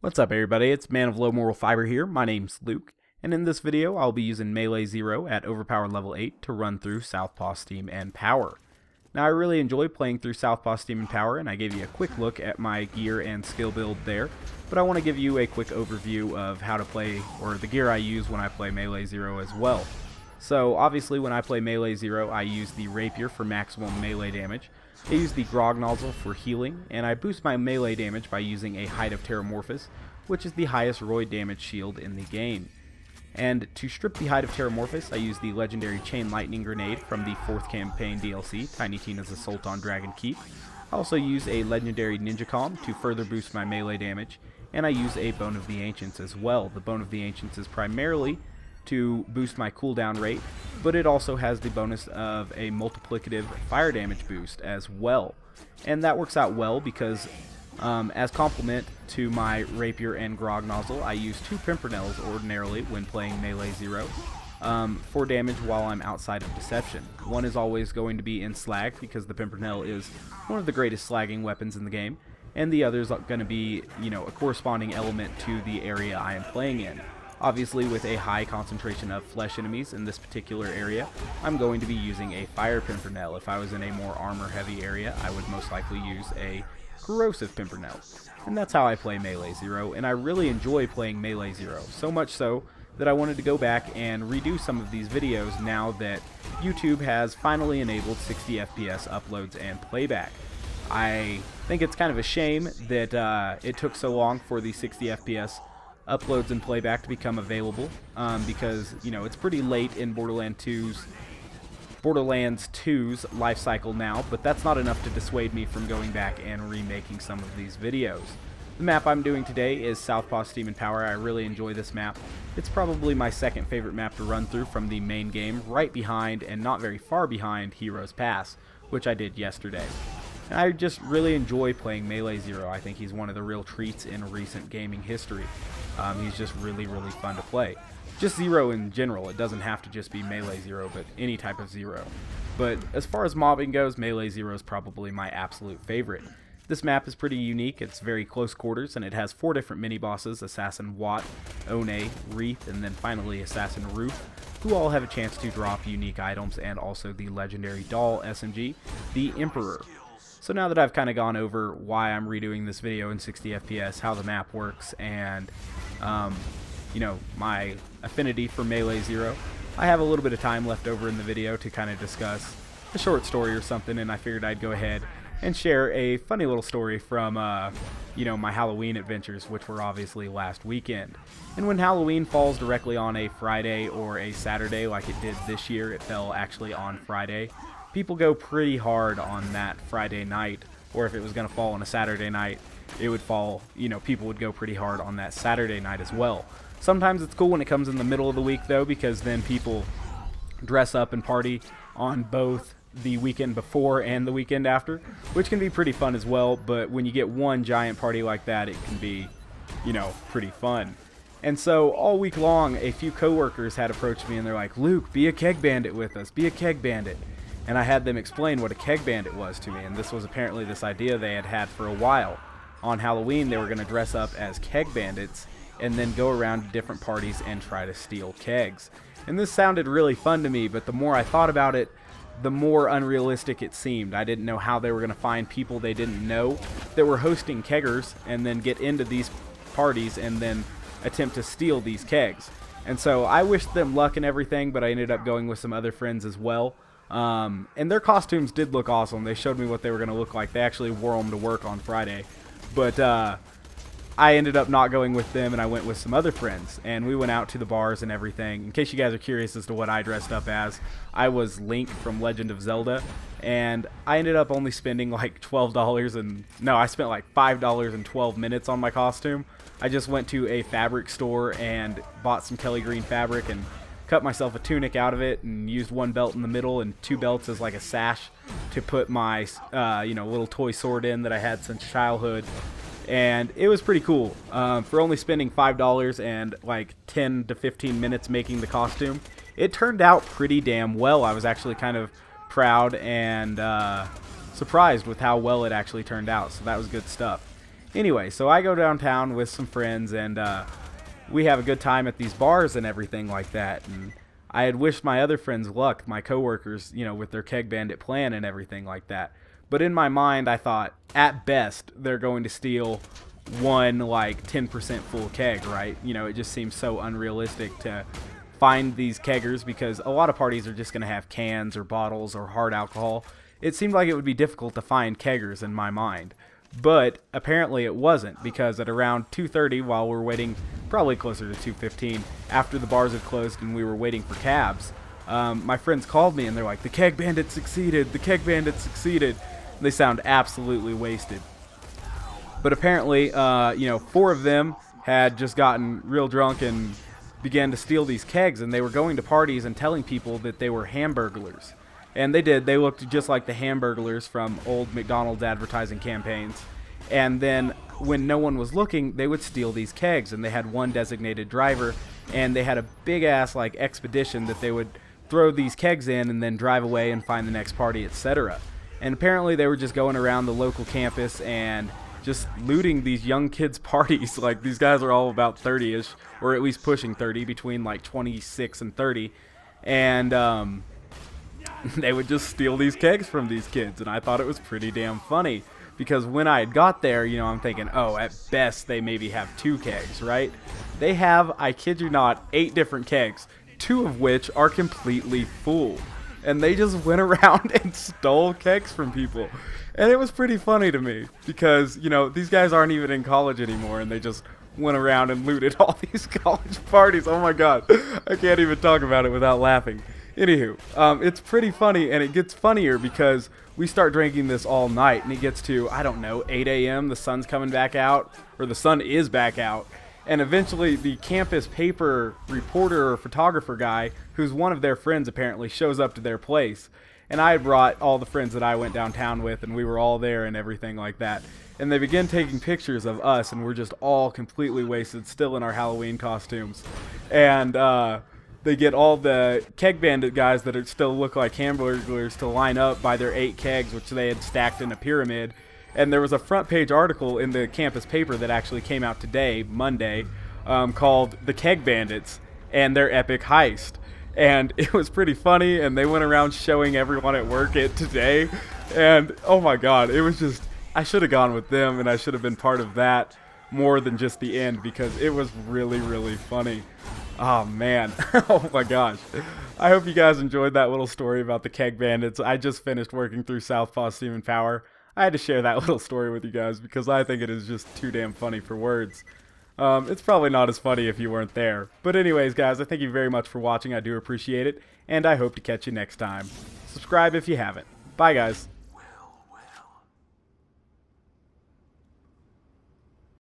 What's up everybody, it's Man of Low Moral Fiber here, my name's Luke, and in this video I'll be using Melee Zer0 at overpower level 8 to run through Southpaw Steam and Power. Now I really enjoy playing through Southpaw Steam and Power, and I gave you a quick look at my gear and skill build there, but I want to give you a quick overview of how to play, or the gear I use when I play Melee Zer0 as well. So obviously when I play Melee Zer0 I use the Rapier for maximum melee damage, I use the Grog Nozzle for healing, and I boost my melee damage by using a Height of Terramorphous, which is the highest roid damage shield in the game. And to strip the Height of Terramorphous, I use the legendary Chain Lightning Grenade from the 4th campaign DLC, Tiny Tina's Assault on Dragon Keep. I also use a legendary Ninja Calm to further boost my melee damage, and I use a Bone of the Ancients as well. The Bone of the Ancients is primarily to boost my cooldown rate, but it also has the bonus of a multiplicative fire damage boost as well. And that works out well because as complement to my Rapier and Grog Nozzle, I use 2 Pimpernels ordinarily when playing Melee Zer0 for damage while I'm outside of Deception. One is always going to be in Slag because the Pimpernel is one of the greatest slagging weapons in the game, and the other is going to be, a corresponding element to the area I am playing in. Obviously, with a high concentration of flesh enemies in this particular area, I'm going to be using a Fire Pimpernel. If I was in a more armor-heavy area, I would most likely use a Corrosive Pimpernel. And that's how I play Melee Zer0, and I really enjoy playing Melee Zer0, so much so that I wanted to go back and redo some of these videos now that YouTube has finally enabled 60 FPS uploads and playback. I think it's kind of a shame that it took so long for the 60 FPS uploads and playback to become available because it's pretty late in Borderlands 2's life cycle now, but that's not enough to dissuade me from going back and remaking some of these videos. The map I'm doing today is Southpaw Steam and Power. I really enjoy this map. It's probably my second favorite map to run through from the main game, right behind and not very far behind Heroes Pass, which I did yesterday. And I just really enjoy playing Melee Zer0. I think he's one of the real treats in recent gaming history. He's just really fun to play. Just Zer0 in general. It doesn't have to just be Melee Zer0, but any type of Zer0. But as far as mobbing goes, Melee Zer0 is probably my absolute favorite. This map is pretty unique. It's very close quarters, and it has 4 different mini-bosses, Assassin Watt, One, Wreath, and then finally Assassin Roof, who all have a chance to drop unique items, and also the legendary doll SMG, the Emperor. So now that I've kind of gone over why I'm redoing this video in 60 FPS, how the map works, and my affinity for Melee Zer0, I have a little bit of time left over in the video to kind of discuss a short story or something, and I figured I'd go ahead and share a funny little story from my Halloween adventures, which were obviously last weekend. And when Halloween falls directly on a Friday or a Saturday like it did this year, it fell actually on Friday, people go pretty hard on that Friday night, or if it was going to fall on a Saturday night, it would fall, people would go pretty hard on that Saturday night as well. Sometimes it's cool when it comes in the middle of the week though, because then people dress up and party on both the weekend before and the weekend after, which can be pretty fun as well. But when you get one giant party like that, it can be, pretty fun. And so all week long, a few coworkers had approached me and they're like, "Luke, be a keg bandit with us, be a keg bandit." And I had them explain what a keg bandit was to me, and this was apparently this idea they had had for a while. On Halloween, they were going to dress up as keg bandits and then go around to different parties and try to steal kegs. And this sounded really fun to me, but the more I thought about it, the more unrealistic it seemed. I didn't know how they were going to find people they didn't know that were hosting keggers and then get into these parties and then attempt to steal these kegs. And so I wished them luck and everything, but I ended up going with some other friends as well. And their costumes did look awesome. They showed me what they were going to look like. They actually wore them to work on Friday. But I ended up not going with them, and I went with some other friends. And we went out to the bars and everything. In case you guys are curious as to what I dressed up as, I was Link from Legend of Zelda. And I ended up only spending like $12 and... No, I spent like $5 and 12 minutes on my costume. I just went to a fabric store and bought some Kelly Green fabric and cut myself a tunic out of it and used one belt in the middle and 2 belts as like a sash to put my little toy sword in that I had since childhood. And it was pretty cool. For only spending $5 and like 10 to 15 minutes making the costume, it turned out pretty damn well. I was actually kind of proud and surprised with how well it actually turned out, so that was good stuff. Anyway, so I go downtown with some friends, and we have a good time at these bars and everything like that. And I had wished my other friends luck, my coworkers, you know, with their keg bandit plan and everything like that. But in my mind, I thought, at best, they're going to steal one, like, 10% full keg, right? You know, it just seems so unrealistic to find these keggers, because a lot of parties are just going to have cans or bottles or hard alcohol. It seemed like it would be difficult to find keggers in my mind. But apparently it wasn't, because at around 2:30, while we're waiting, probably closer to 2:15, after the bars had closed and we were waiting for cabs, my friends called me and they're like, the keg bandit succeeded, the keg bandit succeeded. They sound absolutely wasted. But apparently, you know, 4 of them had just gotten real drunk and began to steal these kegs, and they were going to parties and telling people that they were hamburglers. And they did. They looked just like the hamburglers from old McDonald's advertising campaigns. And then when no one was looking, they would steal these kegs, and they had one designated driver, and they had a big ass like expedition that they would throw these kegs in and then drive away and find the next party, etc. And apparently they were just going around the local campus and just looting these young kids' parties. Like, these guys are all about 30-ish, or at least pushing 30, between like 26 and 30. And they would just steal these kegs from these kids, and I thought it was pretty damn funny. Because when I had got there, you know, I'm thinking, oh, at best they maybe have 2 kegs, right? They have, I kid you not, 8 different kegs, 2 of which are completely full. And they just went around and stole kegs from people. And it was pretty funny to me, because, you know, these guys aren't even in college anymore, and they just went around and looted all these college parties. Oh my god, I can't even talk about it without laughing. Anywho, it's pretty funny, and it gets funnier because we start drinking this all night, and it gets to, I don't know, 8 a.m., the sun's coming back out, or the sun is back out, and eventually the campus paper reporter or photographer guy, who's one of their friends apparently, shows up to their place. And I had brought all the friends that I went downtown with, and we were all there and everything like that. And they begin taking pictures of us, and we're just all completely wasted, still in our Halloween costumes. And they get all the keg bandit guys that are still look like hamburglers to line up by their 8 kegs, which they had stacked in a pyramid. And there was a front page article in the campus paper that actually came out today, Monday, called "The Keg Bandits and Their Epic Heist." And it was pretty funny, and they went around showing everyone at work it today. And oh my god, it was just, I should have gone with them, and I should have been part of that more than just the end, because it was really, really funny. Oh man, oh my gosh. I hope you guys enjoyed that little story about the keg bandits. I just finished working through Southpaw Steam and Power. I had to share that little story with you guys because I think it is just too damn funny for words. It's probably not as funny if you weren't there. But anyways, guys, I thank you very much for watching. I do appreciate it, and I hope to catch you next time. Subscribe if you haven't. Bye, guys.